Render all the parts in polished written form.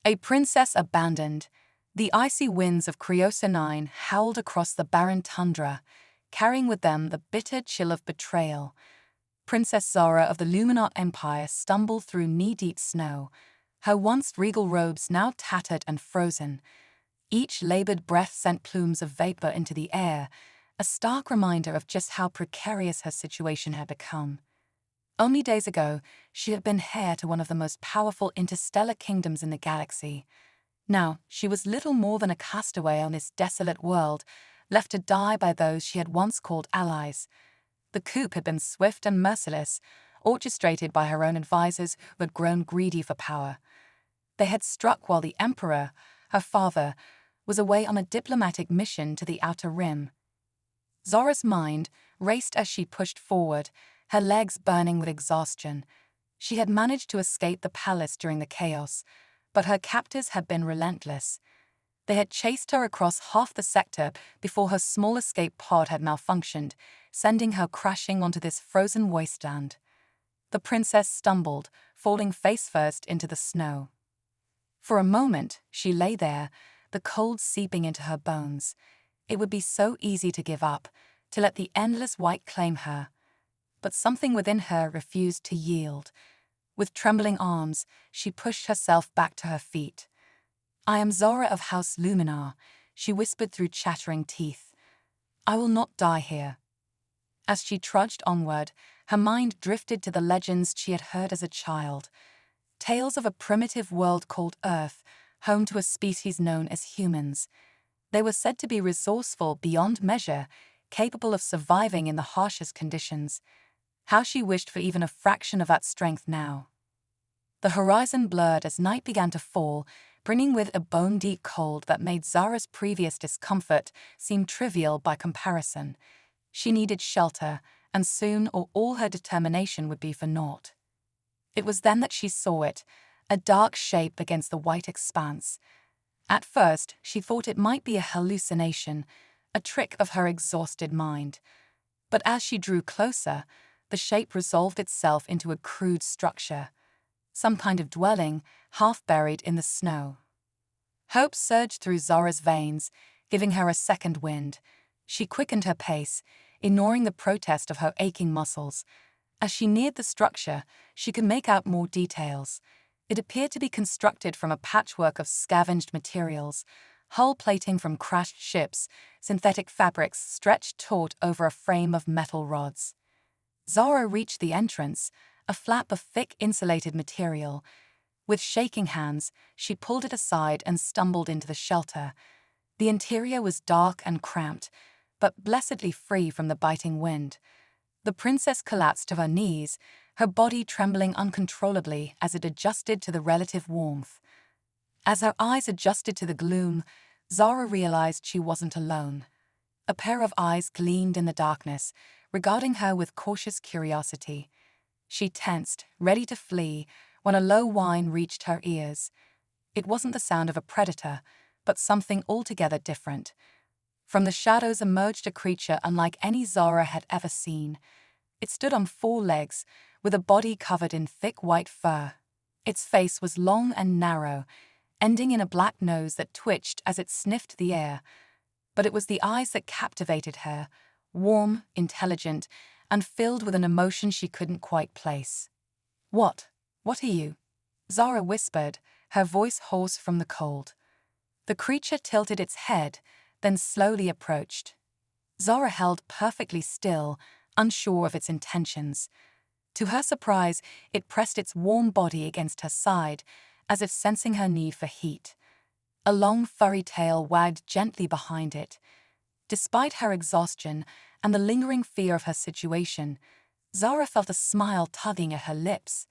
A princess abandoned. The icy winds of Criosa 9 howled across the barren tundra, carrying with them the bitter chill of betrayal. Princess Zara of the Luminart Empire stumbled through knee-deep snow, her once regal robes now tattered and frozen. Each labored breath sent plumes of vapor into the air, a stark reminder of just how precarious her situation had become. Only days ago, she had been heir to one of the most powerful interstellar kingdoms in the galaxy. Now, she was little more than a castaway on this desolate world, left to die by those she had once called allies. The coup had been swift and merciless, orchestrated by her own advisors who had grown greedy for power. They had struck while the Emperor, her father, was away on a diplomatic mission to the Outer Rim. Zora's mind raced as she pushed forward, her legs burning with exhaustion. She had managed to escape the palace during the chaos, but her captors had been relentless. They had chased her across half the sector before her small escape pod had malfunctioned, sending her crashing onto this frozen wasteland. The princess stumbled, falling face first into the snow. For a moment, she lay there, the cold seeping into her bones. It would be so easy to give up, to let the endless white claim her. But something within her refused to yield. With trembling arms, she pushed herself back to her feet. "I am Zora of House Luminar," she whispered through chattering teeth. "I will not die here." As she trudged onward, her mind drifted to the legends she had heard as a child. Tales of a primitive world called Earth, home to a species known as humans. They were said to be resourceful beyond measure, capable of surviving in the harshest conditions. How she wished for even a fraction of that strength now. The horizon blurred as night began to fall, bringing with a bone-deep cold that made Zara's previous discomfort seem trivial by comparison. She needed shelter, and soon or all her determination would be for naught. It was then that she saw it, a dark shape against the white expanse. At first, she thought it might be a hallucination, a trick of her exhausted mind. But as she drew closer, the shape resolved itself into a crude structure, some kind of dwelling, half buried in the snow. Hope surged through Zara's veins, giving her a second wind. She quickened her pace, ignoring the protest of her aching muscles. As she neared the structure, she could make out more details. It appeared to be constructed from a patchwork of scavenged materials, hull plating from crashed ships, synthetic fabrics stretched taut over a frame of metal rods. Zara reached the entrance, a flap of thick insulated material. With shaking hands, she pulled it aside and stumbled into the shelter. The interior was dark and cramped, but blessedly free from the biting wind. The princess collapsed to her knees, her body trembling uncontrollably as it adjusted to the relative warmth. As her eyes adjusted to the gloom, Zara realized she wasn't alone. A pair of eyes gleamed in the darkness, regarding her with cautious curiosity. She tensed, ready to flee, when a low whine reached her ears. It wasn't the sound of a predator, but something altogether different. From the shadows emerged a creature unlike any Zara had ever seen. It stood on 4 legs, with a body covered in thick white fur. Its face was long and narrow, ending in a black nose that twitched as it sniffed the air. But it was the eyes that captivated her, warm, intelligent, and filled with an emotion she couldn't quite place. What are you?" Zara whispered, her voice hoarse from the cold. The creature tilted its head, then slowly approached. Zara held perfectly still, unsure of its intentions. To her surprise, it pressed its warm body against her side, as if sensing her need for heat. A long furry tail wagged gently behind it. Despite her exhaustion and the lingering fear of her situation, Zara felt a smile tugging at her lips.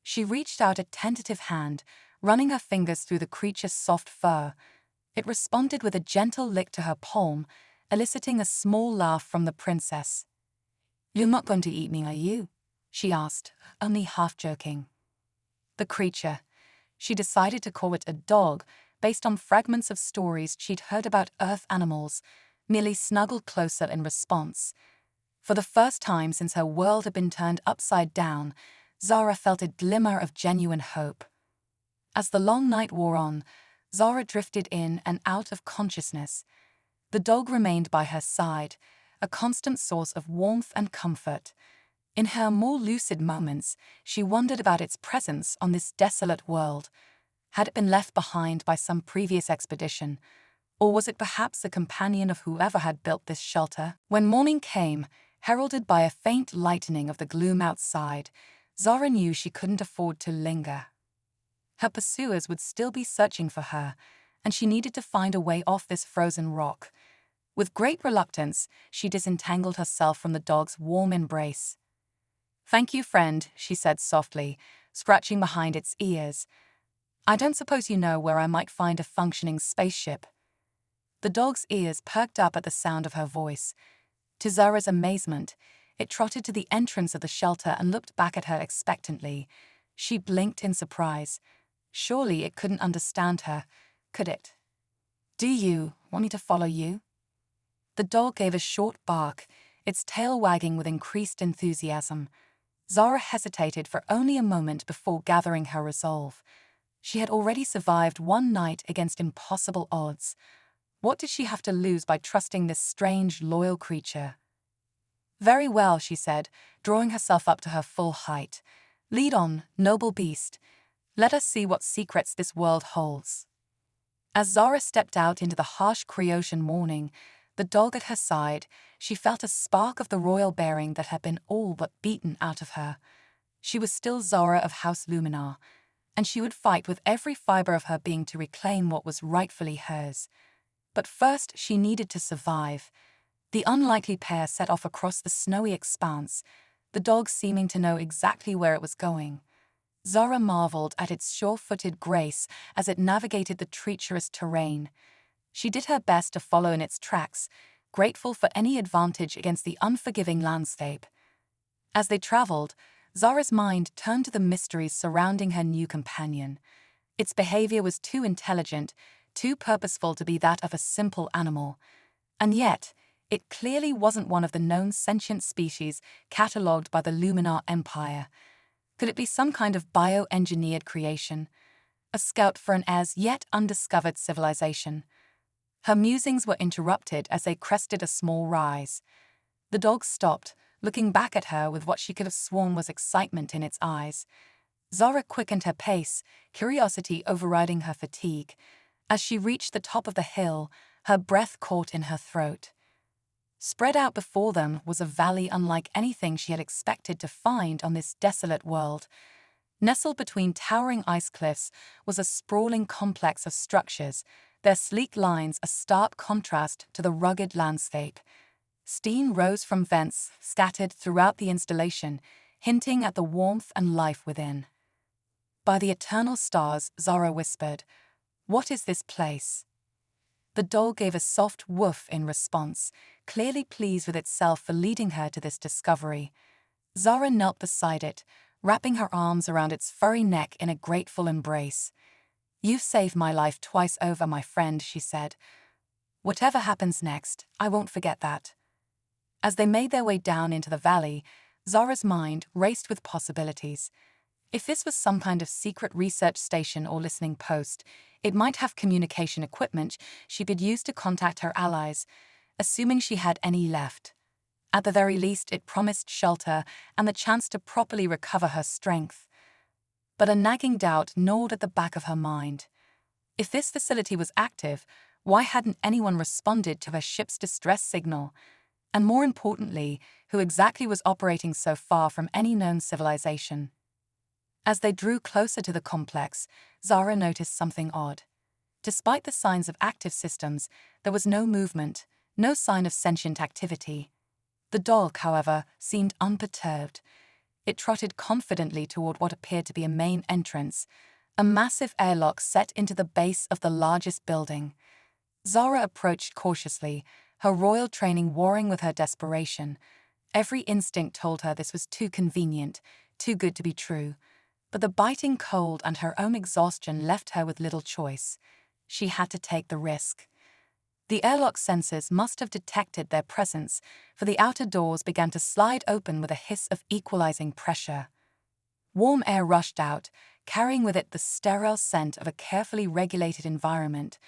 She reached out a tentative hand, running her fingers through the creature's soft fur. It responded with a gentle lick to her palm, eliciting a small laugh from the princess. "You're not going to eat me, are you?" she asked, only half joking. The creature, she decided to call it a dog, based on fragments of stories she'd heard about Earth animals, merely snuggled closer in response. For the first time since her world had been turned upside down, Zara felt a glimmer of genuine hope. As the long night wore on, Zara drifted in and out of consciousness. The dog remained by her side, a constant source of warmth and comfort. In her more lucid moments, she wondered about its presence on this desolate world. Had it been left behind by some previous expedition, or was it perhaps a companion of whoever had built this shelter? When morning came, heralded by a faint lightening of the gloom outside, Zara knew she couldn't afford to linger. Her pursuers would still be searching for her, and she needed to find a way off this frozen rock. With great reluctance, she disentangled herself from the dog's warm embrace. "Thank you, friend," she said softly, scratching behind its ears. "I don't suppose you know where I might find a functioning spaceship." The dog's ears perked up at the sound of her voice. To Zara's amazement, it trotted to the entrance of the shelter and looked back at her expectantly. She blinked in surprise. Surely it couldn't understand her, could it? "Do you want me to follow you?" The dog gave a short bark, its tail wagging with increased enthusiasm. Zara hesitated for only a moment before gathering her resolve. She had already survived one night against impossible odds. What did she have to lose by trusting this strange, loyal creature? "Very well," she said, drawing herself up to her full height. "Lead on, noble beast. Let us see what secrets this world holds." As Zara stepped out into the harsh Creotian morning, the dog at her side, she felt a spark of the royal bearing that had been all but beaten out of her. She was still Zara of House Luminar, and she would fight with every fiber of her being to reclaim what was rightfully hers. But first she needed to survive. The unlikely pair set off across the snowy expanse, the dog seeming to know exactly where it was going. Zara marveled at its sure-footed grace as it navigated the treacherous terrain. She did her best to follow in its tracks, grateful for any advantage against the unforgiving landscape. As they traveled, Zara's mind turned to the mysteries surrounding her new companion. Its behavior was too intelligent, too purposeful to be that of a simple animal. And yet, it clearly wasn't one of the known sentient species catalogued by the Luminar Empire. Could it be some kind of bioengineered creation? A scout for an as yet undiscovered civilization? Her musings were interrupted as they crested a small rise. The dog stopped, looking back at her with what she could have sworn was excitement in its eyes. Zara quickened her pace, curiosity overriding her fatigue. As she reached the top of the hill, her breath caught in her throat. Spread out before them was a valley unlike anything she had expected to find on this desolate world. Nestled between towering ice cliffs was a sprawling complex of structures, their sleek lines a stark contrast to the rugged landscape. Steam rose from vents scattered throughout the installation, hinting at the warmth and life within. "By the eternal stars," Zara whispered, "what is this place?" The dog gave a soft woof in response, clearly pleased with itself for leading her to this discovery. Zara knelt beside it, wrapping her arms around its furry neck in a grateful embrace. "You've saved my life twice over, my friend," she said. "Whatever happens next, I won't forget that." As they made their way down into the valley, Zara's mind raced with possibilities. If this was some kind of secret research station or listening post, it might have communication equipment she could use to contact her allies, assuming she had any left. At the very least, it promised shelter and the chance to properly recover her strength. But a nagging doubt gnawed at the back of her mind. If this facility was active, why hadn't anyone responded to her ship's distress signal? And more importantly, who exactly was operating so far from any known civilization? As they drew closer to the complex, Zara noticed something odd. Despite the signs of active systems, there was no movement, no sign of sentient activity. The dog, however, seemed unperturbed. It trotted confidently toward what appeared to be a main entrance, a massive airlock set into the base of the largest building. Zara approached cautiously, her royal training warring with her desperation. Every instinct told her this was too convenient, too good to be true. But the biting cold and her own exhaustion left her with little choice. She had to take the risk. The airlock sensors must have detected their presence, for the outer doors began to slide open with a hiss of equalizing pressure. Warm air rushed out, carrying with it the sterile scent of a carefully regulated environment.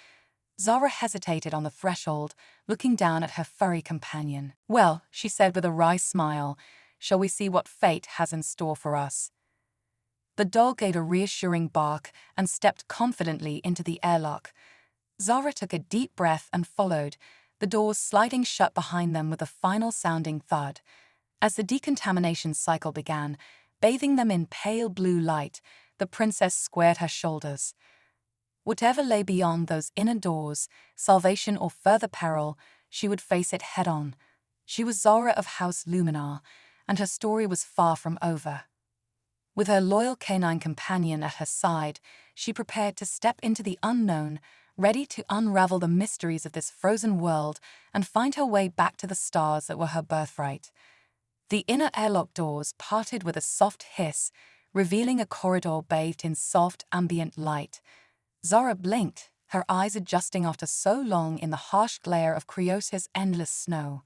Zara hesitated on the threshold, looking down at her furry companion. "Well," she said with a wry smile, "shall we see what fate has in store for us?" The dog gave a reassuring bark and stepped confidently into the airlock. Zara took a deep breath and followed, the doors sliding shut behind them with a final sounding thud. As the decontamination cycle began, bathing them in pale blue light, the princess squared her shoulders. Whatever lay beyond those inner doors, salvation or further peril, she would face it head-on. She was Zara of House Luminar, and her story was far from over. With her loyal canine companion at her side, she prepared to step into the unknown, ready to unravel the mysteries of this frozen world and find her way back to the stars that were her birthright. The inner airlock doors parted with a soft hiss, revealing a corridor bathed in soft, ambient light. Zara blinked, her eyes adjusting after so long in the harsh glare of Criosia's endless snow.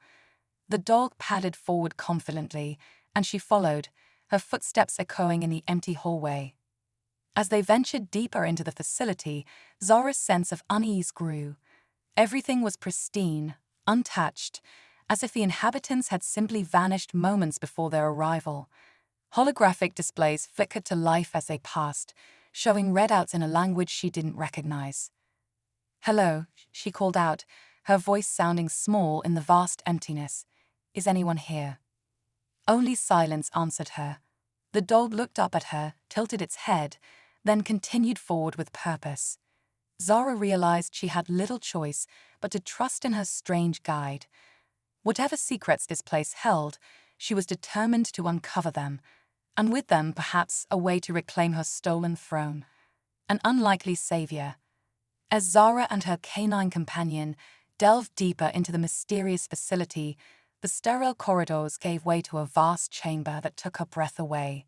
The dog padded forward confidently, and she followed, her footsteps echoing in the empty hallway. As they ventured deeper into the facility, Zara's sense of unease grew. Everything was pristine, untouched, as if the inhabitants had simply vanished moments before their arrival. Holographic displays flickered to life as they passed, showing readouts in a language she didn't recognize. "Hello," she called out, her voice sounding small in the vast emptiness. "Is anyone here?" Only silence answered her. The dog looked up at her, tilted its head, then continued forward with purpose. Zara realized she had little choice but to trust in her strange guide. Whatever secrets this place held, she was determined to uncover them, and with them, perhaps, a way to reclaim her stolen throne. An unlikely savior. As Zara and her canine companion delved deeper into the mysterious facility, the sterile corridors gave way to a vast chamber that took her breath away.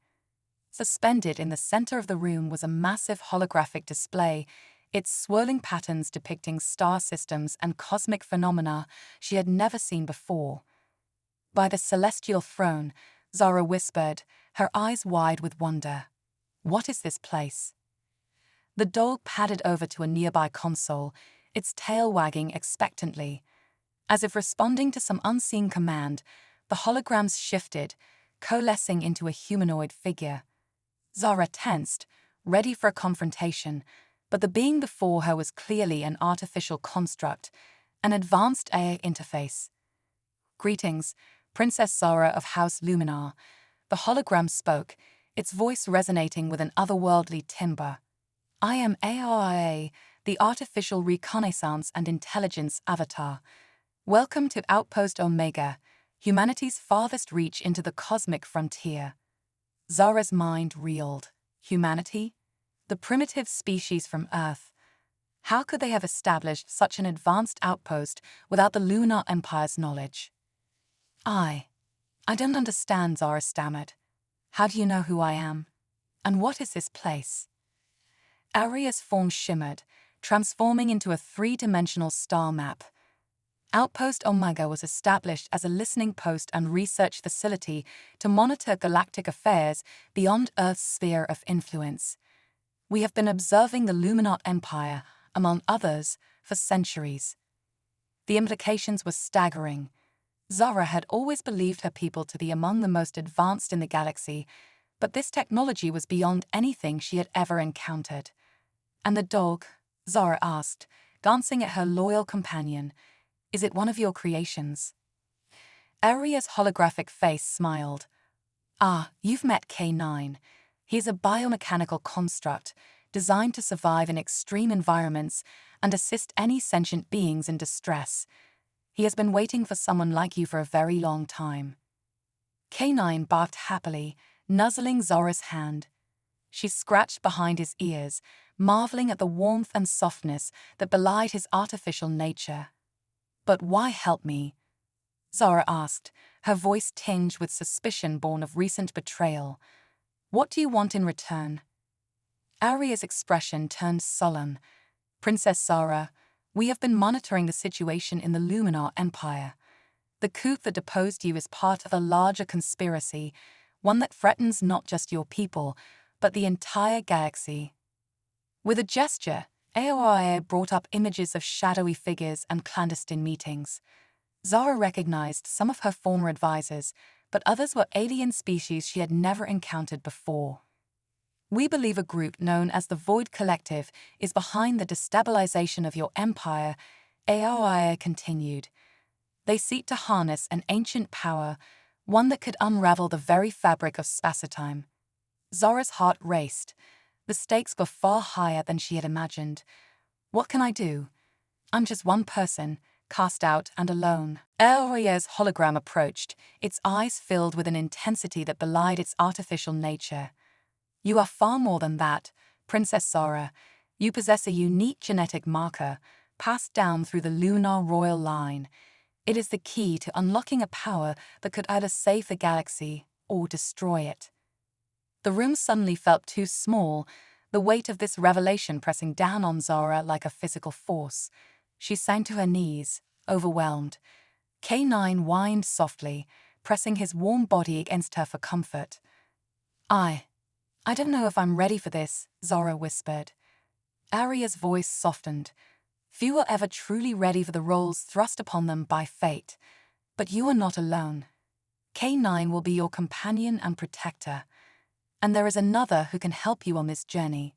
Suspended in the center of the room was a massive holographic display, its swirling patterns depicting star systems and cosmic phenomena she had never seen before. "By the celestial throne," Zara whispered, her eyes wide with wonder. "What is this place?" The dog padded over to a nearby console, its tail wagging expectantly. As if responding to some unseen command, the holograms shifted, coalescing into a humanoid figure. Zara tensed, ready for a confrontation, but the being before her was clearly an artificial construct, an advanced AI interface. "Greetings, Princess Zara of House Luminar," the hologram spoke, its voice resonating with an otherworldly timbre. "I am ARIA, the Artificial Reconnaissance and Intelligence Avatar. Welcome to Outpost Omega, humanity's farthest reach into the cosmic frontier." Zara's mind reeled. Humanity? The primitive species from Earth. How could they have established such an advanced outpost without the Luminar Empire's knowledge? I don't understand," Zara stammered. "How do you know who I am? And what is this place?" Aria's form shimmered, transforming into a three-dimensional star map. Outpost Omega was established as a listening post and research facility to monitor galactic affairs beyond Earth's sphere of influence. "We have been observing the Luminant Empire, among others, for centuries." The implications were staggering. Zara had always believed her people to be among the most advanced in the galaxy, but this technology was beyond anything she had ever encountered. "And the dog?" Zara asked, glancing at her loyal companion. "Is it one of your creations?" Aria's holographic face smiled. "Ah, you've met K9. He's a biomechanical construct, designed to survive in extreme environments and assist any sentient beings in distress. He has been waiting for someone like you for a very long time." K9 barked happily, nuzzling Zora's hand. She scratched behind his ears, marveling at the warmth and softness that belied his artificial nature. "But why help me?" Zara asked, her voice tinged with suspicion born of recent betrayal. "What do you want in return?" Aria's expression turned sullen. "Princess Zara, we have been monitoring the situation in the Luminar Empire. The coup that deposed you is part of a larger conspiracy, one that threatens not just your people, but the entire galaxy. With a gesture, HFY brought up images of shadowy figures and clandestine meetings. Zara recognized some of her former advisors, but others were alien species she had never encountered before. We believe a group known as the Void Collective is behind the destabilization of your empire, HFY continued. They seek to harness an ancient power, one that could unravel the very fabric of spacetime. Zara's heart raced. The stakes were far higher than she had imagined. What can I do? I'm just one person, cast out and alone. HFY's hologram approached, its eyes filled with an intensity that belied its artificial nature. You are far more than that, Princess Zara. You possess a unique genetic marker, passed down through the lunar royal line. It is the key to unlocking a power that could either save the galaxy or destroy it. The room suddenly felt too small, the weight of this revelation pressing down on Zara like a physical force. She sank to her knees, overwhelmed. K9 whined softly, pressing his warm body against her for comfort. I don't know if I'm ready for this, Zara whispered. Arya's voice softened. Few are ever truly ready for the roles thrust upon them by fate. But you are not alone. K9 will be your companion and protector. And there is another who can help you on this journey.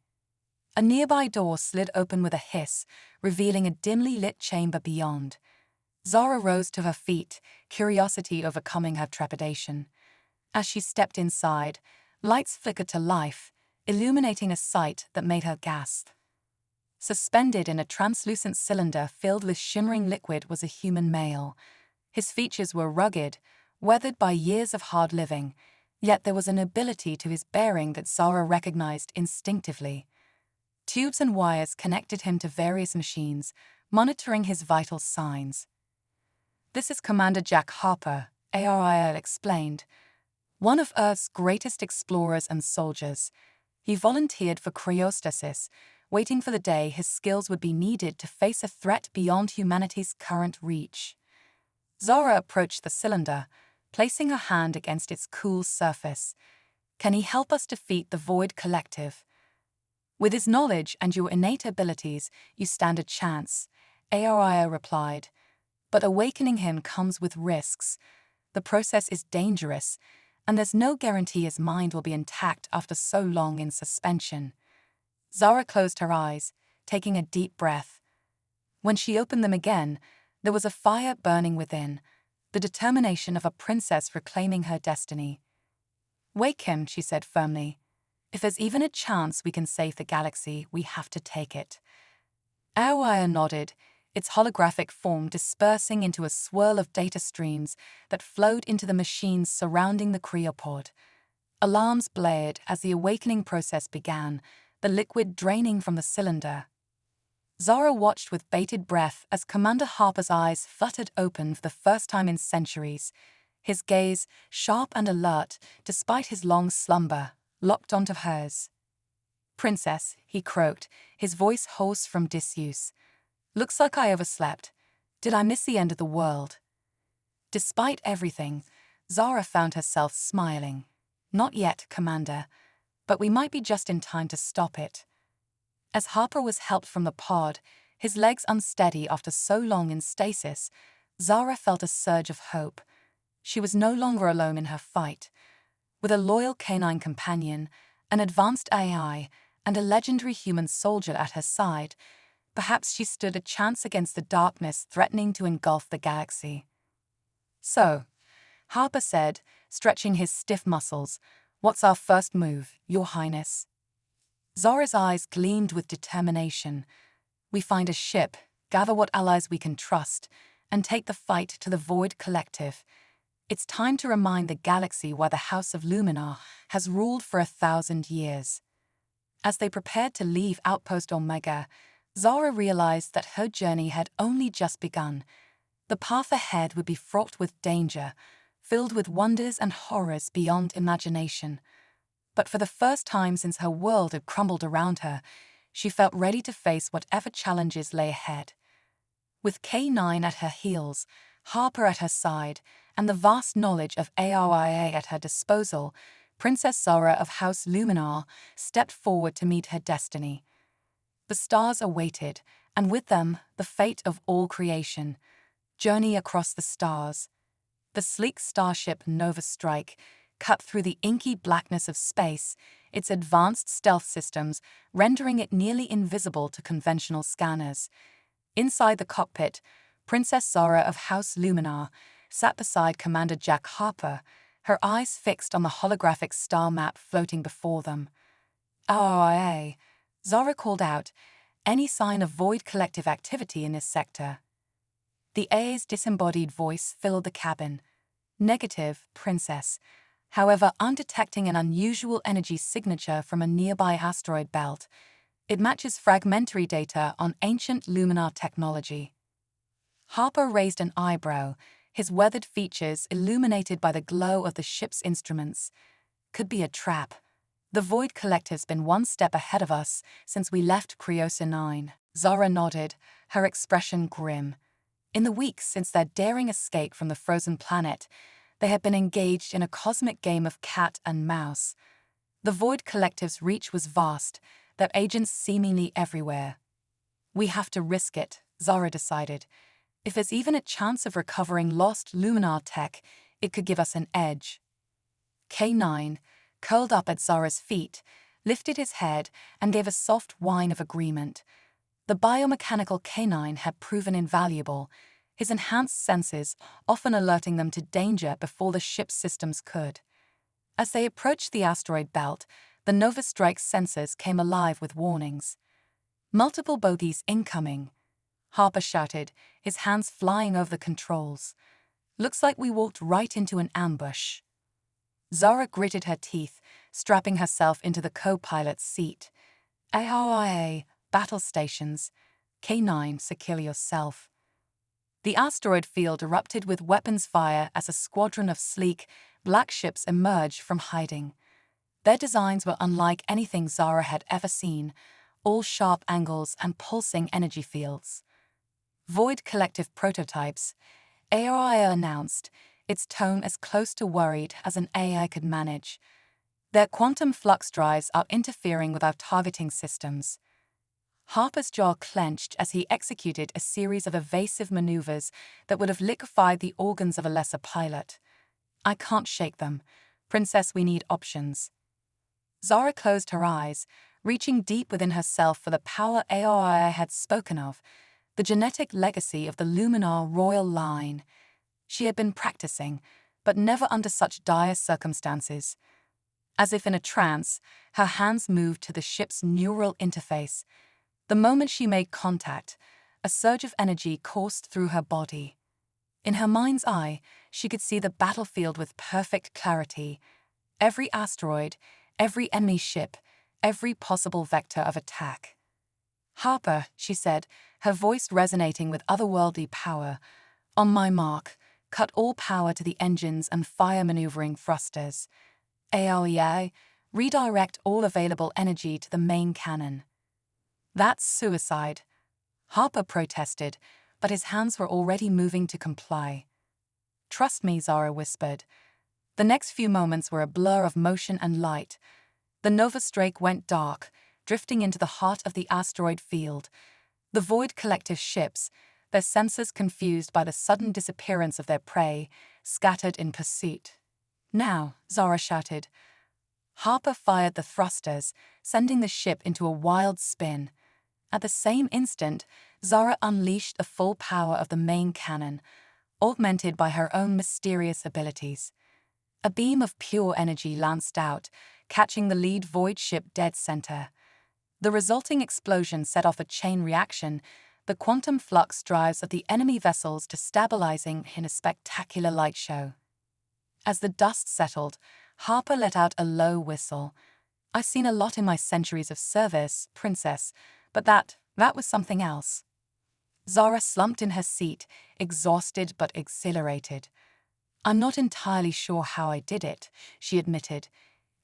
A nearby door slid open with a hiss, revealing a dimly lit chamber beyond. Zara rose to her feet, curiosity overcoming her trepidation. As she stepped inside, lights flickered to life, illuminating a sight that made her gasp. Suspended in a translucent cylinder filled with shimmering liquid was a human male. His features were rugged, weathered by years of hard living, yet there was a nobility to his bearing that Zara recognized instinctively. Tubes and wires connected him to various machines, monitoring his vital signs. This is Commander Jack Harper, HFY explained, one of Earth's greatest explorers and soldiers. He volunteered for cryostasis, waiting for the day his skills would be needed to face a threat beyond humanity's current reach. Zara approached the cylinder, placing her hand against its cool surface. Can he help us defeat the Void Collective? With his knowledge and your innate abilities, you stand a chance, HFY replied. But awakening him comes with risks. The process is dangerous, and there's no guarantee his mind will be intact after so long in suspension. Zara closed her eyes, taking a deep breath. When she opened them again, there was a fire burning within, the determination of a princess reclaiming her destiny. Wake him, she said firmly. If there's even a chance we can save the galaxy, we have to take it. HFY nodded, its holographic form dispersing into a swirl of data streams that flowed into the machines surrounding the cryopod. Alarms blared as the awakening process began, the liquid draining from the cylinder. Zara watched with bated breath as Commander Harper's eyes fluttered open for the first time in centuries, his gaze, sharp and alert despite his long slumber, locked onto hers. Princess, he croaked, his voice hoarse from disuse. Looks like I overslept. Did I miss the end of the world? Despite everything, Zara found herself smiling. Not yet, Commander, but we might be just in time to stop it. As Harper was helped from the pod, his legs unsteady after so long in stasis, Zara felt a surge of hope. She was no longer alone in her fight. With a loyal canine companion, an advanced AI, and a legendary human soldier at her side, perhaps she stood a chance against the darkness threatening to engulf the galaxy. So, Harper said, stretching his stiff muscles, what's our first move, Your Highness? Zara's eyes gleamed with determination. We find a ship, gather what allies we can trust, and take the fight to the Void Collective. It's time to remind the galaxy why the House of Luminar has ruled for 1,000 years. As they prepared to leave Outpost Omega, Zara realized that her journey had only just begun. The path ahead would be fraught with danger, filled with wonders and horrors beyond imagination. But for the first time since her world had crumbled around her, she felt ready to face whatever challenges lay ahead. With K9 at her heels, Harper at her side, and the vast knowledge of HFY at her disposal, Princess Zara of House Luminar stepped forward to meet her destiny. The stars awaited, and with them, the fate of all creation. Journey across the stars. The sleek starship Nova Strike cut through the inky blackness of space, its advanced stealth systems rendering it nearly invisible to conventional scanners. Inside the cockpit, Princess Zara of House Luminar sat beside Commander Jack Harper, her eyes fixed on the holographic star map floating before them. "RIA," Zara called out, "any sign of Void Collective activity in this sector?" The A's disembodied voice filled the cabin. "Negative, Princess. However, I'm detecting an unusual energy signature from a nearby asteroid belt. It matches fragmentary data on ancient Luminar technology." Harper raised an eyebrow, his weathered features illuminated by the glow of the ship's instruments. "Could be a trap. The Void Collective's been one step ahead of us since we left Criosa 9. Zara nodded, her expression grim. In the weeks since their daring escape from the frozen planet, they had been engaged in a cosmic game of cat and mouse. The Void Collective's reach was vast, their agents seemingly everywhere. "We have to risk it," Zara decided. "If there's even a chance of recovering lost Luminar tech, it could give us an edge." K9, curled up at Zara's feet, lifted his head and gave a soft whine of agreement. The biomechanical K9 had proven invaluable, his enhanced senses often alerting them to danger before the ship's systems could. As they approached the asteroid belt, the Nova Strike's sensors came alive with warnings. "Multiple bogies incoming," Harper shouted, his hands flying over the controls. "Looks like we walked right into an ambush." Zara gritted her teeth, strapping herself into the co-pilot's seat. "ARIA, battle stations. K9, secure yourself." The asteroid field erupted with weapons fire as a squadron of sleek, black ships emerged from hiding. Their designs were unlike anything Zara had ever seen, all sharp angles and pulsing energy fields. "Void Collective prototypes," ARIA announced, its tone as close to worried as an AI could manage. "Their quantum flux drives are interfering with our targeting systems." Harper's jaw clenched as he executed a series of evasive maneuvers that would have liquefied the organs of a lesser pilot. "I can't shake them. Princess, we need options." Zara closed her eyes, reaching deep within herself for the power ARIA had spoken of, the genetic legacy of the Luminar royal line. She had been practicing, but never under such dire circumstances. As if in a trance, her hands moved to the ship's neural interface. The moment she made contact, a surge of energy coursed through her body. In her mind's eye, she could see the battlefield with perfect clarity. Every asteroid, every enemy ship, every possible vector of attack. "Harper," she said, her voice resonating with otherworldly power. "On my mark, cut all power to the engines and fire maneuvering thrusters. AREA, redirect all available energy to the main cannon." "That's suicide," Harper protested, but his hands were already moving to comply. "Trust me," Zara whispered. The next few moments were a blur of motion and light. The Nova Strike went dark, drifting into the heart of the asteroid field. The Void Collective ships, their sensors confused by the sudden disappearance of their prey, scattered in pursuit. "Now," Zara shouted. Harper fired the thrusters, sending the ship into a wild spin. At the same instant, Zara unleashed the full power of the main cannon, augmented by her own mysterious abilities. A beam of pure energy lanced out, catching the lead Void ship dead center. The resulting explosion set off a chain reaction, the quantum flux drives of the enemy vessels destabilizing in a spectacular light show. As the dust settled, Harper let out a low whistle. "I've seen a lot in my centuries of service, Princess, but that was something else." Zara slumped in her seat, exhausted but exhilarated. "I'm not entirely sure how I did it," she admitted.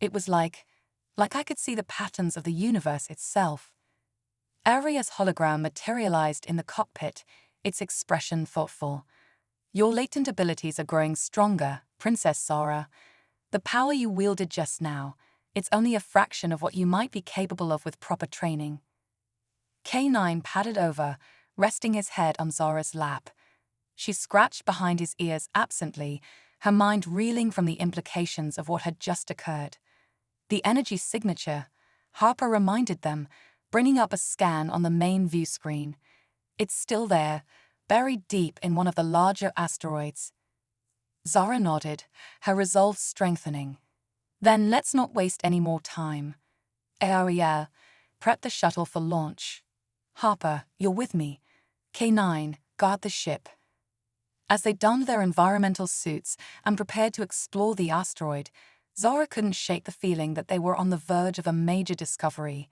"It was like I could see the patterns of the universe itself." Aria's hologram materialized in the cockpit, its expression thoughtful. "Your latent abilities are growing stronger, Princess Zara. The power you wielded just now, it's only a fraction of what you might be capable of with proper training. K9 padded over, resting his head on Zora's lap. She scratched behind his ears absently, her mind reeling from the implications of what had just occurred. The energy signature, Harper reminded them, bringing up a scan on the main view screen. It's still there, buried deep in one of the larger asteroids. Zora nodded, her resolve strengthening. Then let's not waste any more time. Ariel, prep the shuttle for launch. Harper, you're with me. K9, guard the ship. As they donned their environmental suits and prepared to explore the asteroid, Zora couldn't shake the feeling that they were on the verge of a major discovery.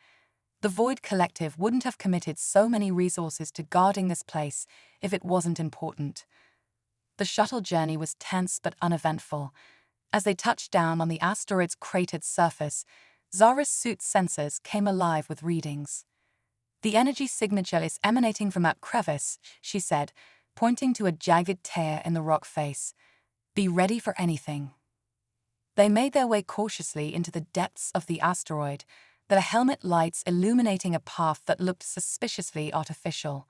The Void Collective wouldn't have committed so many resources to guarding this place if it wasn't important. The shuttle journey was tense but uneventful. As they touched down on the asteroid's cratered surface, Zora's suit's sensors came alive with readings. The energy signature is emanating from that crevice, she said, pointing to a jagged tear in the rock face. Be ready for anything. They made their way cautiously into the depths of the asteroid, their helmet lights illuminating a path that looked suspiciously artificial.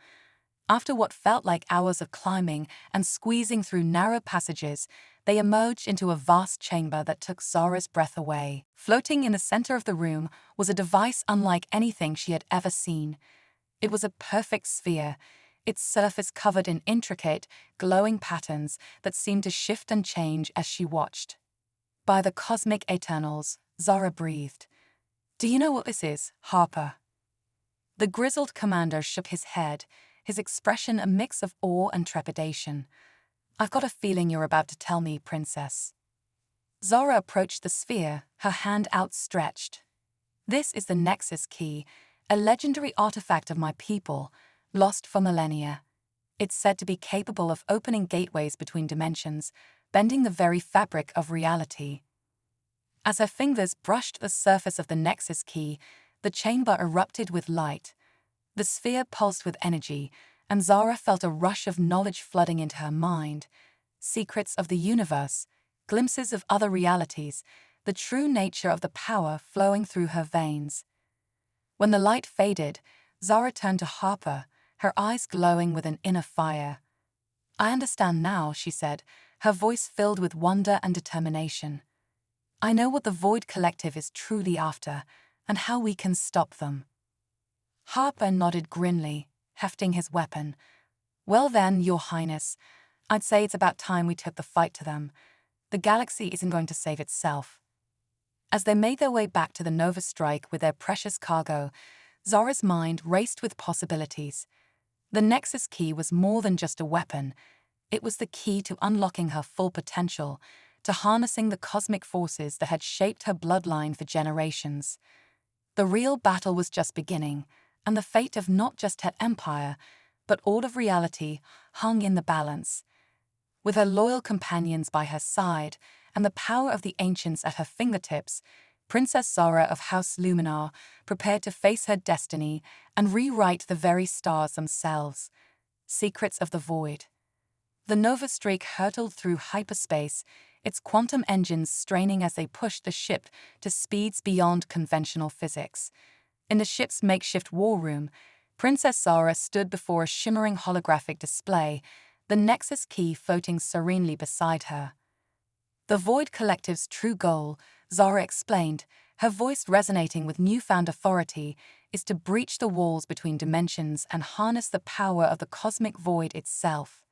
After what felt like hours of climbing and squeezing through narrow passages, they emerged into a vast chamber that took Zora's breath away. Floating in the center of the room was a device unlike anything she had ever seen. It was a perfect sphere, its surface covered in intricate, glowing patterns that seemed to shift and change as she watched. By the cosmic eternals, Zora breathed. Do you know what this is, Harper? The grizzled commander shook his head, his expression a mix of awe and trepidation. I've got a feeling you're about to tell me, Princess. Zora approached the sphere, her hand outstretched. This is the Nexus Key, a legendary artifact of my people, lost for millennia. It's said to be capable of opening gateways between dimensions, bending the very fabric of reality. As her fingers brushed the surface of the Nexus Key, the chamber erupted with light. The sphere pulsed with energy, and Zora felt a rush of knowledge flooding into her mind. Secrets of the universe, glimpses of other realities, the true nature of the power flowing through her veins. When the light faded, Zora turned to Harper, her eyes glowing with an inner fire. I understand now, she said, her voice filled with wonder and determination. I know what the Void Collective is truly after, and how we can stop them. Harper nodded grimly, hefting his weapon. Well then, Your Highness, I'd say it's about time we took the fight to them. The galaxy isn't going to save itself. As they made their way back to the Nova Strike with their precious cargo, Zora's mind raced with possibilities. The Nexus Key was more than just a weapon. It was the key to unlocking her full potential, to harnessing the cosmic forces that had shaped her bloodline for generations. The real battle was just beginning, and the fate of not just her empire, but all of reality hung in the balance. With her loyal companions by her side and the power of the ancients at her fingertips, Princess Zora of House Luminar prepared to face her destiny and rewrite the very stars themselves. Secrets of the Void. The Nova Streak hurtled through hyperspace, its quantum engines straining as they pushed the ship to speeds beyond conventional physics. In the ship's makeshift war room, Princess Zora stood before a shimmering holographic display, the Nexus Key floating serenely beside her. The Void Collective's true goal, Zora explained, her voice resonating with newfound authority, is to breach the walls between dimensions and harness the power of the cosmic void itself.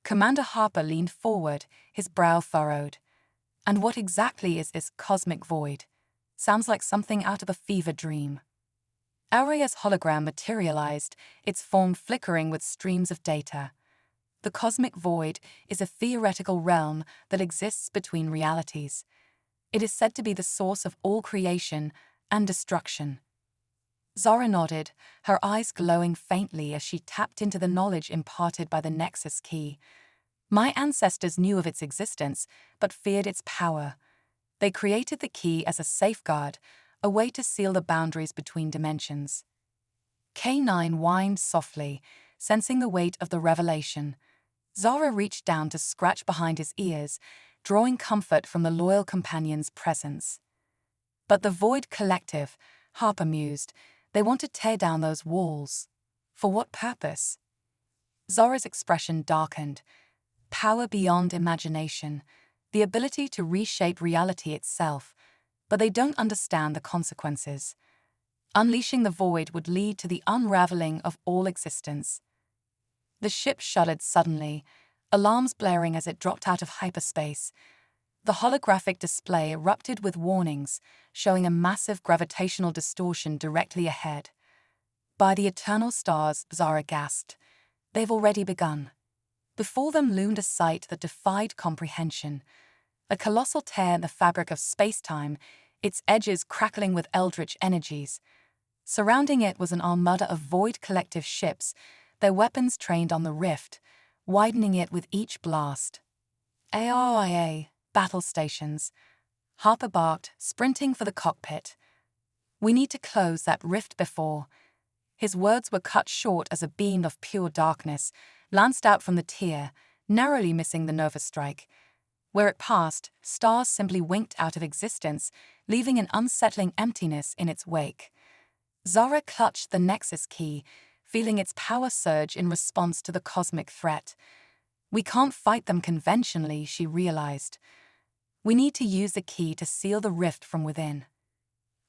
Commander Harper leaned forward, his brow furrowed. And what exactly is this cosmic void? Sounds like something out of a fever dream. Aria's hologram materialized, its form flickering with streams of data. The cosmic void is a theoretical realm that exists between realities. It is said to be the source of all creation and destruction. Zora nodded, her eyes glowing faintly as she tapped into the knowledge imparted by the Nexus Key. My ancestors knew of its existence, but feared its power. They created the key as a safeguard, a way to seal the boundaries between dimensions. K9 whined softly, sensing the weight of the revelation. Zora reached down to scratch behind his ears, drawing comfort from the loyal companion's presence. But the Void Collective, Harper mused, they want to tear down those walls. For what purpose? Zora's expression darkened. Power beyond imagination, the ability to reshape reality itself, but they don't understand the consequences. Unleashing the void would lead to the unraveling of all existence. The ship shuddered suddenly, alarms blaring as it dropped out of hyperspace. The holographic display erupted with warnings, showing a massive gravitational distortion directly ahead. By the eternal stars, Zara gasped. They've already begun. Before them loomed a sight that defied comprehension. A colossal tear in the fabric of space-time, its edges crackling with eldritch energies. Surrounding it was an armada of Void Collective ships, their weapons trained on the rift, widening it with each blast. HFY, battle stations. Harper barked, sprinting for the cockpit. We need to close that rift before. His words were cut short as a beam of pure darkness lanced out from the tier, narrowly missing the Nova Strike. Where it passed, stars simply winked out of existence, leaving an unsettling emptiness in its wake. Zara clutched the Nexus key, feeling its power surge in response to the cosmic threat. We can't fight them conventionally, she realized. We need to use the key to seal the rift from within.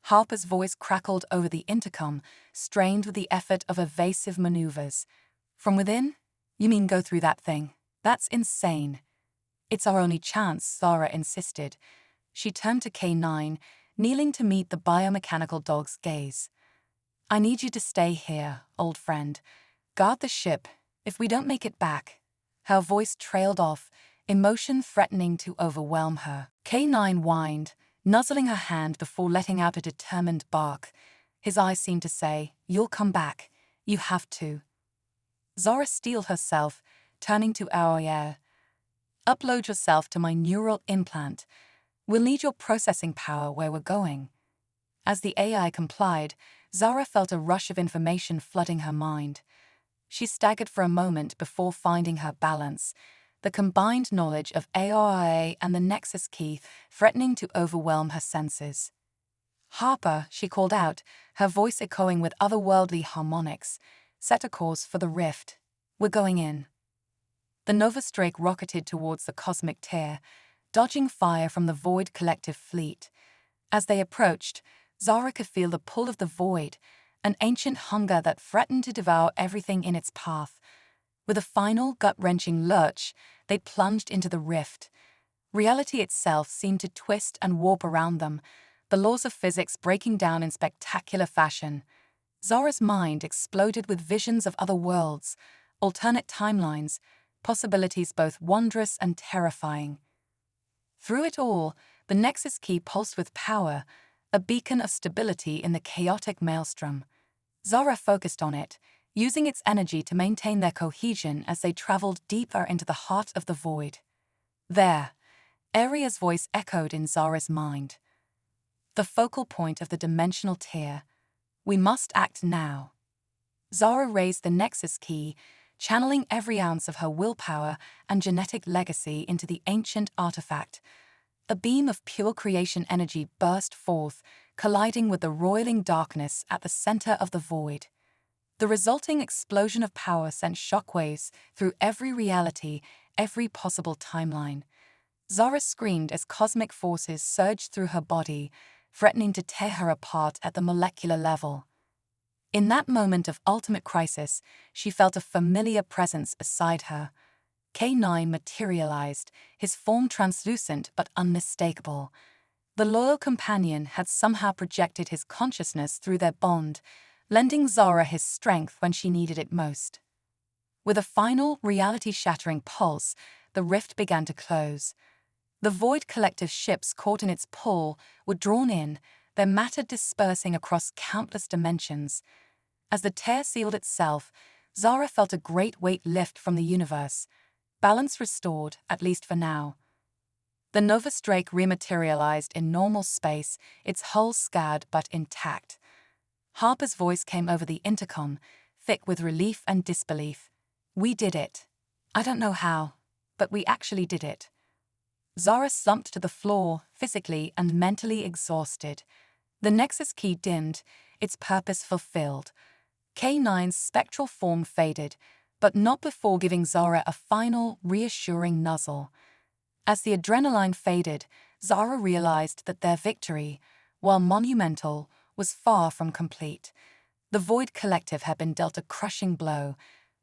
Harper's voice crackled over the intercom, strained with the effort of evasive maneuvers. From within? You mean go through that thing? That's insane. It's our only chance, Zara insisted. She turned to K9, kneeling to meet the biomechanical dog's gaze. I need you to stay here, old friend. Guard the ship. If we don't make it back. Her voice trailed off, emotion threatening to overwhelm her. K9 whined, nuzzling her hand before letting out a determined bark. His eyes seemed to say, You'll come back. You have to. Zara steeled herself, turning to Aoya. Upload yourself to my neural implant. We'll need your processing power where we're going. As the AI complied, Zara felt a rush of information flooding her mind. She staggered for a moment before finding her balance, the combined knowledge of AIA and the Nexus key threatening to overwhelm her senses. Harper, she called out, her voice echoing with otherworldly harmonics, set a course for the rift. We're going in. The Nova Strike rocketed towards the cosmic tear, dodging fire from the Void Collective fleet. As they approached, Zara could feel the pull of the void, an ancient hunger that threatened to devour everything in its path. With a final, gut-wrenching lurch, they plunged into the rift. Reality itself seemed to twist and warp around them, the laws of physics breaking down in spectacular fashion. Zara's mind exploded with visions of other worlds, alternate timelines, possibilities both wondrous and terrifying. Through it all, the Nexus key pulsed with power, a beacon of stability in the chaotic maelstrom. Zara focused on it, using its energy to maintain their cohesion as they traveled deeper into the heart of the void. There, Aria's voice echoed in Zara's mind. The focal point of the dimensional tier. We must act now. Zara raised the Nexus key, channeling every ounce of her willpower and genetic legacy into the ancient artifact. A beam of pure creation energy burst forth, colliding with the roiling darkness at the center of the void. The resulting explosion of power sent shockwaves through every reality, every possible timeline. Zara screamed as cosmic forces surged through her body, threatening to tear her apart at the molecular level. In that moment of ultimate crisis, she felt a familiar presence beside her. K9 materialized, his form translucent but unmistakable. The loyal companion had somehow projected his consciousness through their bond, lending Zara his strength when she needed it most. With a final, reality-shattering pulse, the rift began to close. The Void Collective ships caught in its pull were drawn in, their matter dispersing across countless dimensions. As the tear sealed itself, Zara felt a great weight lift from the universe. Balance restored, at least for now. The Nova Strike rematerialized in normal space, its hull scarred but intact. Harper's voice came over the intercom, thick with relief and disbelief. We did it. I don't know how, but we actually did it. Zara slumped to the floor, physically and mentally exhausted. The Nexus key dimmed, its purpose fulfilled. K9's spectral form faded, but not before giving Zara a final, reassuring nuzzle. As the adrenaline faded, Zara realized that their victory, while monumental, was far from complete. The Void Collective had been dealt a crushing blow,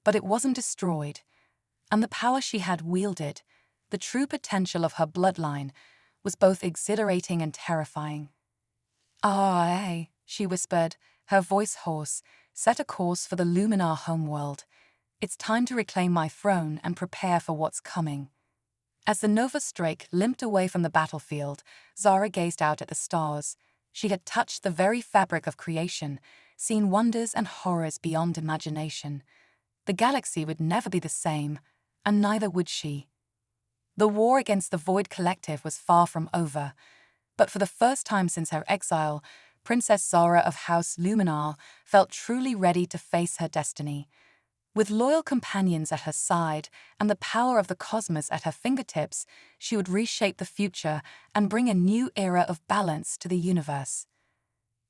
but it wasn't destroyed. And the power she had wielded, the true potential of her bloodline, was both exhilarating and terrifying. "Ah, she whispered, her voice hoarse, set a course for the Luminar homeworld. It's time to reclaim my throne and prepare for what's coming." As the Nova Strike limped away from the battlefield, Zara gazed out at the stars. She had touched the very fabric of creation, seen wonders and horrors beyond imagination. The galaxy would never be the same, and neither would she. The war against the Void Collective was far from over, but for the first time since her exile, Princess Zara of House Luminar felt truly ready to face her destiny. With loyal companions at her side and the power of the cosmos at her fingertips, she would reshape the future and bring a new era of balance to the universe.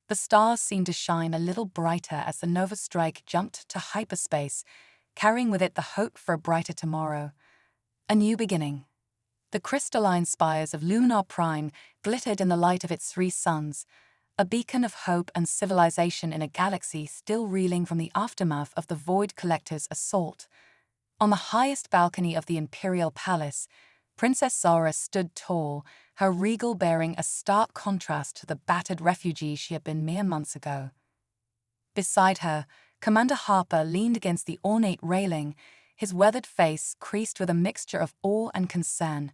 The stars seemed to shine a little brighter as the Nova Strike jumped to hyperspace, carrying with it the hope for a brighter tomorrow. A new beginning. The crystalline spires of Luminar Prime glittered in the light of its 3 suns, a beacon of hope and civilization in a galaxy still reeling from the aftermath of the Void Collective's assault. On the highest balcony of the Imperial Palace, Princess Zara stood tall, her regal bearing a stark contrast to the battered refugee she had been mere months ago. Beside her, Commander Harper leaned against the ornate railing, his weathered face creased with a mixture of awe and concern.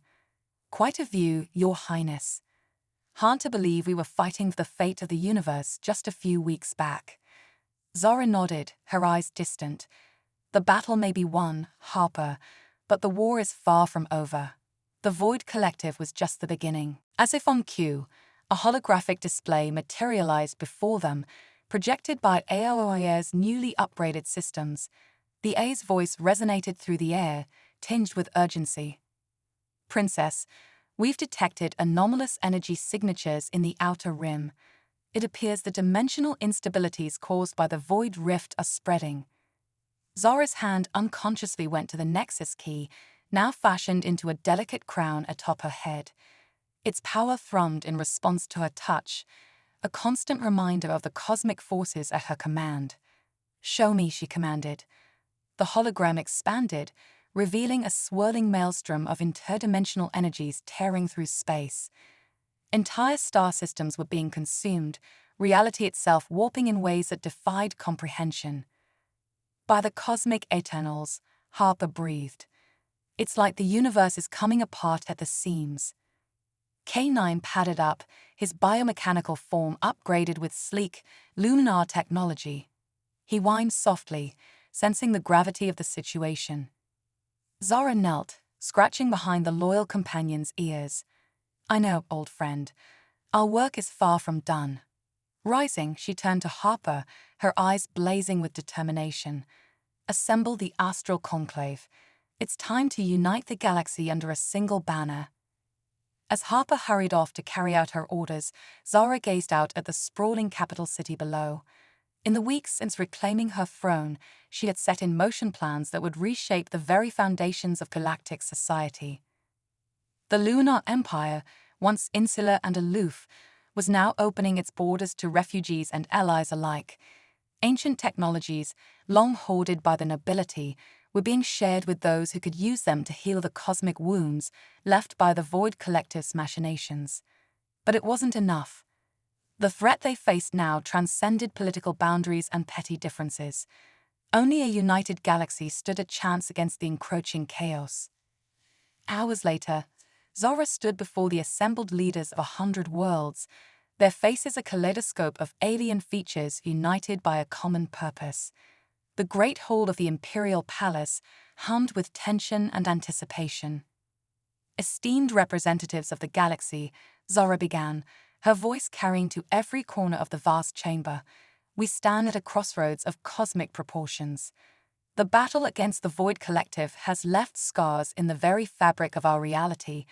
"Quite a view, Your Highness. Hard to believe we were fighting for the fate of the universe just a few weeks back." Zara nodded, her eyes distant. "The battle may be won, Harper, but the war is far from over. The Void Collective was just the beginning." As if on cue, a holographic display materialized before them, projected by AOI's newly upgraded systems. The A's voice resonated through the air, tinged with urgency. "Princess, we've detected anomalous energy signatures in the outer rim. It appears the dimensional instabilities caused by the Void Rift are spreading." Zara's hand unconsciously went to the Nexus key, now fashioned into a delicate crown atop her head. Its power thrummed in response to her touch, a constant reminder of the cosmic forces at her command. "Show me," she commanded. The hologram expanded, revealing a swirling maelstrom of interdimensional energies tearing through space. Entire star systems were being consumed, reality itself warping in ways that defied comprehension. "By the cosmic eternals," Harper breathed. "It's like the universe is coming apart at the seams." K9 padded up, his biomechanical form upgraded with sleek, Luminar technology. He whined softly, sensing the gravity of the situation. Zara knelt, scratching behind the loyal companion's ears. "I know, old friend. Our work is far from done." Rising, she turned to Harper, her eyes blazing with determination. "Assemble the astral conclave. It's time to unite the galaxy under a single banner." As Harper hurried off to carry out her orders, Zara gazed out at the sprawling capital city below. In the weeks since reclaiming her throne, she had set in motion plans that would reshape the very foundations of galactic society. The Lunar Empire, once insular and aloof, was now opening its borders to refugees and allies alike. Ancient technologies, long hoarded by the nobility, were being shared with those who could use them to heal the cosmic wounds left by the Void Collective's machinations. But it wasn't enough. The threat they faced now transcended political boundaries and petty differences. Only a united galaxy stood a chance against the encroaching chaos. Hours later, Zara stood before the assembled leaders of 100 worlds, their faces a kaleidoscope of alien features united by a common purpose. The great hall of the Imperial Palace hummed with tension and anticipation. "Esteemed representatives of the galaxy," Zara began, her voice carrying to every corner of the vast chamber, "we stand at a crossroads of cosmic proportions. The battle against the Void Collective has left scars in the very fabric of our reality,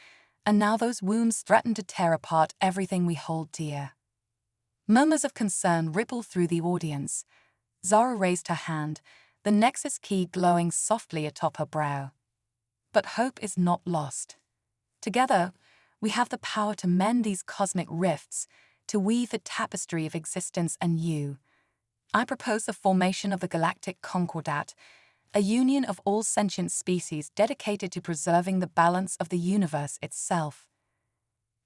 and now those wounds threaten to tear apart everything we hold dear. Murmurs of concern rippled through the audience. Zara raised her hand, the nexus key glowing softly atop her brow. But hope is not lost. Together, we have the power to mend these cosmic rifts, to weave the tapestry of existence anew. I propose the formation of the Galactic Concordat, a union of all sentient species dedicated to preserving the balance of the universe itself.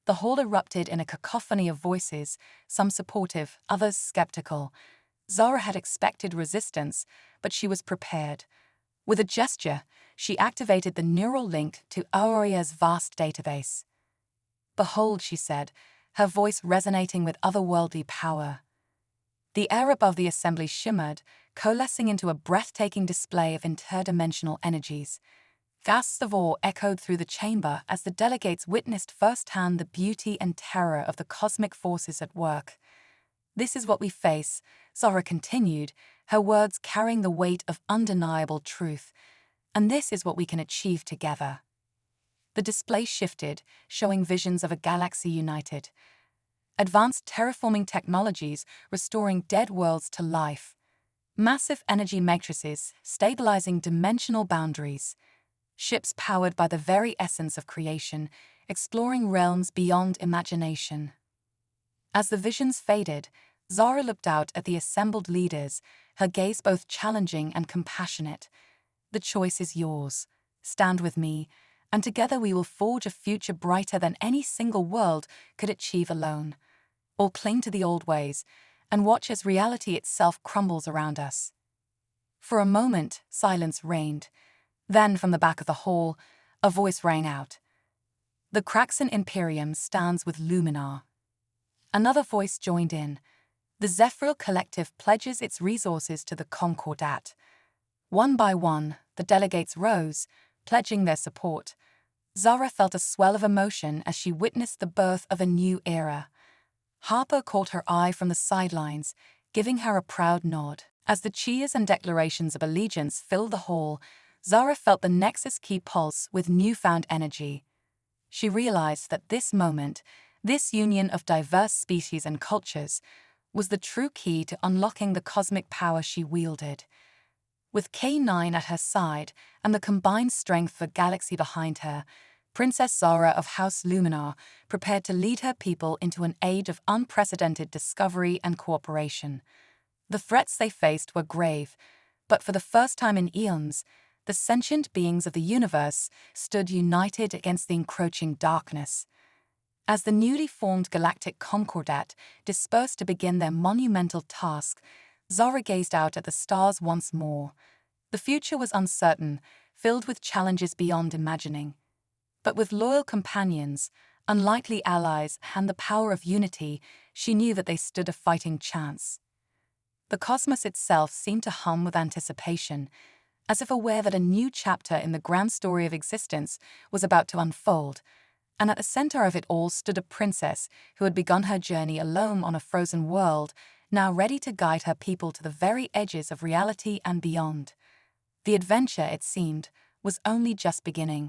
The hall erupted in a cacophony of voices, some supportive, others skeptical. Zara had expected resistance, but she was prepared. With a gesture, she activated the neural link to Auria's vast database. "Behold," she said, her voice resonating with otherworldly power. The air above the assembly shimmered, coalescing into a breathtaking display of interdimensional energies. Gasps of awe echoed through the chamber as the delegates witnessed firsthand the beauty and terror of the cosmic forces at work. "This is what we face," Zara continued, her words carrying the weight of undeniable truth. "And this is what we can achieve together." The display shifted, showing visions of a galaxy united. Advanced terraforming technologies restoring dead worlds to life. Massive energy matrices stabilizing dimensional boundaries. Ships powered by the very essence of creation, exploring realms beyond imagination. As the visions faded, Zara looked out at the assembled leaders, her gaze both challenging and compassionate. "The choice is yours. Stand with me, and together we will forge a future brighter than any single world could achieve alone. Or cling to the old ways, and watch as reality itself crumbles around us." For a moment, silence reigned. Then, from the back of the hall, a voice rang out. "The Craxan Imperium stands with Luminar." Another voice joined in. "The Zephril Collective pledges its resources to the Concordat." One by one, the delegates rose, pledging their support. Zara felt a swell of emotion as she witnessed the birth of a new era. Harper caught her eye from the sidelines, giving her a proud nod. As the cheers and declarations of allegiance filled the hall, Zara felt the nexus key pulse with newfound energy. She realized that this moment, this union of diverse species and cultures, was the true key to unlocking the cosmic power she wielded. With K9 at her side and the combined strength of a galaxy behind her, Princess Zara of House Luminar prepared to lead her people into an age of unprecedented discovery and cooperation. The threats they faced were grave, but for the first time in eons, the sentient beings of the universe stood united against the encroaching darkness. As the newly formed Galactic Concordat dispersed to begin their monumental task, Zara gazed out at the stars once more. The future was uncertain, filled with challenges beyond imagining. But with loyal companions, unlikely allies, and the power of unity, she knew that they stood a fighting chance. The cosmos itself seemed to hum with anticipation, as if aware that a new chapter in the grand story of existence was about to unfold, and at the center of it all stood a princess who had begun her journey alone on a frozen world, now ready to guide her people to the very edges of reality and beyond. The adventure, it seemed, was only just beginning.